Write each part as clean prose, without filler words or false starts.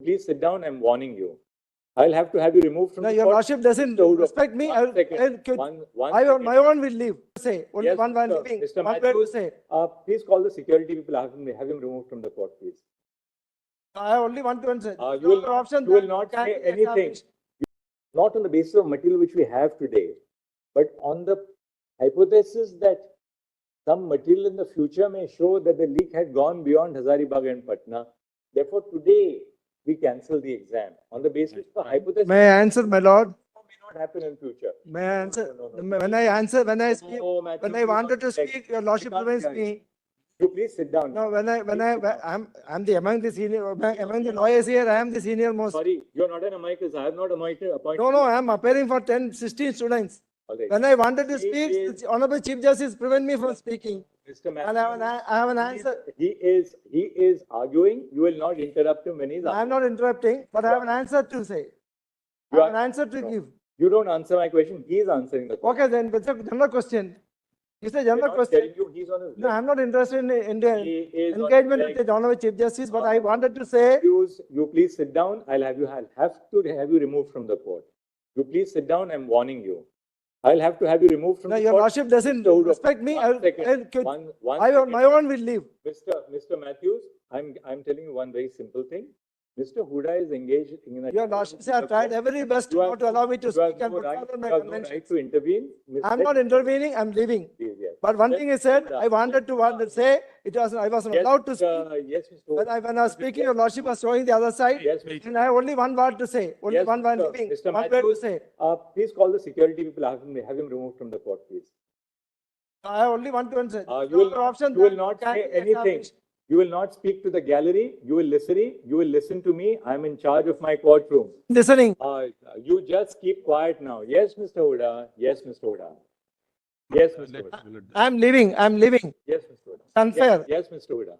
please sit down. I'm warning you. I'll have to have you removed from No, the your court. lordship doesn't Mr. Hooda, respect me. one second. I on my own will leave. Say only Yes, one Mr. leaving. Mr. One word to Matthews, say. please call the security people. Have him removed from the court, please. I only want to answer. You will not say anything. Not on the basis of material which we have today, but on the hypothesis that some material in the future may show that the leak had gone beyond Hazaribagh and Patna. Therefore, today we cancel the exam on the basis of the hypothesis. May I answer, my lord? May not happen in future. May I answer? No. When I answer, when I speak, No, Matthew, when I wanted to speak, your lordship prevents me. You please sit down. No, I'm the among the senior, among the lawyers here, I am the senior most. Sorry, you're not an amicus. I have not appointed. No, I am appearing for 10, 16 students. Right. When I wanted to speak, the Honorable Chief Justice prevent me from speaking. Mr. Matthew, And I have an answer. He is arguing. You will not interrupt him when he's I am not interrupting, but I have an answer to say. I You have an are- answer to give. You don't answer my question. He is answering the question. Okay, then, but it's a general question. It's a I'm general not question. telling you he's on his No, left. I'm not interested in the He is on engagement his with the Honorable Chief Justice, but No, I no. wanted to say, You please sit down. I'll have to have you removed from the court. You please sit down. I'm warning you. I'll have to have you removed from no, the your court. lordship doesn't Mr. Hooda, respect me. one second. I on my own will leave. Mr. Matthews, I'm telling you one very simple thing. Mr. Hooda is engaged in a. Your lordship have tried every best not to allow me to speak and put right, forward my you have no convention. right to intervene. I'm not intervening, I'm leaving. Please, yes. But one thing is said, I wanted to say, I wasn't allowed to speak. Yes, Mr. Hooda. When I was speaking, your lordship was showing the other side. Yes, And I have only one word to say, only Yes, one word Mr. leaving. Mr. One word to Matthews, say. please call the security people. Have him removed from the court, please. I only want to answer. You will not say anything. You will not speak to the gallery. You will listen to me. I am in charge of my courtroom. Listening. You just keep quiet now. Yes, Mr. Hooda. Yes, Mr. Hooda. Yes, Mr. Hooda. I'm leaving. Yes, Mr. Hooda. Unfair. Yes, Mr. Hooda.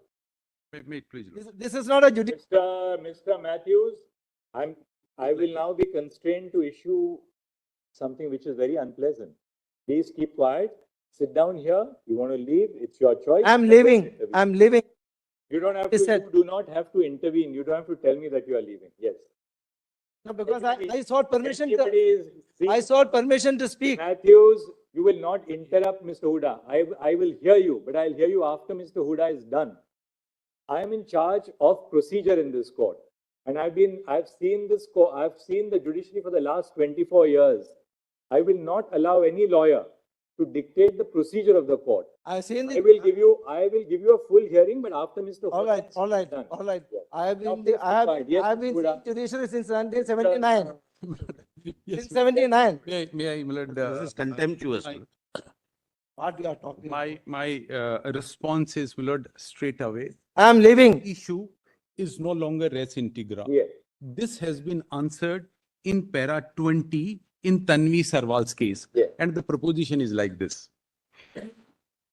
Please. This is not a judicial. Mr. Matthews, I will now be constrained to issue something which is very unpleasant. Please keep quiet. Sit down here. You want to leave? It's your choice. I'm leaving. I'm leaving. You don't have to. You do not have to intervene. You don't have to tell me that you are leaving. Yes. No, because I sought permission I sought permission to speak. Matthews, you will not interrupt Mr. Hooda. I will hear you, but I'll hear you after Mr. Hooda is done. I am in charge of procedure in this court, and I've seen the judiciary for the last 24 years. I will not allow any lawyer to dictate the procedure of the court. I've seen the. I will give you a full hearing, but after Mr. All right, all right, done. all right. Yes. I have Now, been, please I be have, quiet. Yes, I have Mr. been Hooda. in judiciary since 1979. Yes, Since 79. may I, my lord, This is contemptuous. What you are talking about? my response is, my lord, straight away. I am leaving. Issue is no longer res integra. Yes. This has been answered in para 20 in Tanvi Sarwal's case. Yes. And the proposition is like this.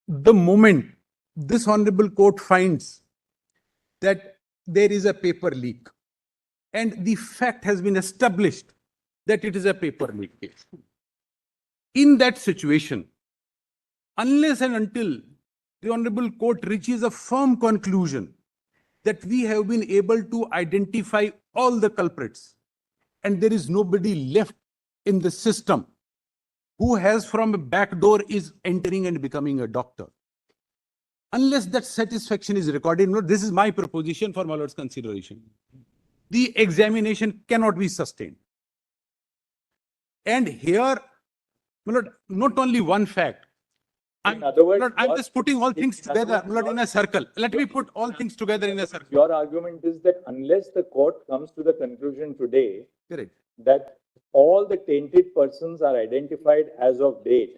The moment this honorable court finds that there is a paper leak and the fact has been established that it is a paper leak case. In that situation, unless and until the honorable court reaches a firm conclusion that we have been able to identify all the culprits and there is nobody left in the system who has from a back door is entering and becoming a doctor. Unless that satisfaction is recorded, no, this is my proposition for my lord's consideration. The examination cannot be sustained. And here, my lord, not only one fact. In other words, Lord, I'm just putting all things in other together, words, Lord, in a circle. Let me put all things together in a circle. Your argument is that unless the court comes to the conclusion today Correct. that all the tainted persons are identified as of date,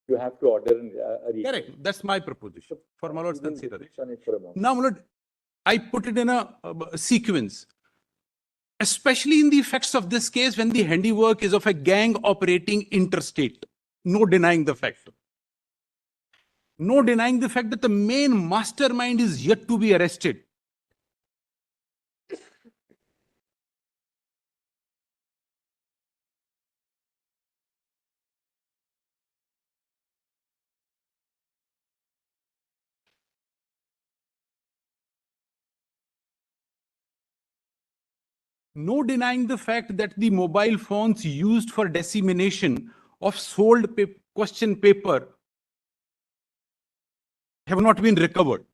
you have to order a retrial. Correct. That's my proposition for my lord's You can consideration. reflect on it for a moment. Now, my lord, I put it in a sequence, especially in the effects of this case when the handiwork is of a gang operating interstate. No denying the fact. No denying the fact that the main mastermind is yet to be arrested. no denying the fact that the mobile phones used for dissemination of sold question paper have not been recovered.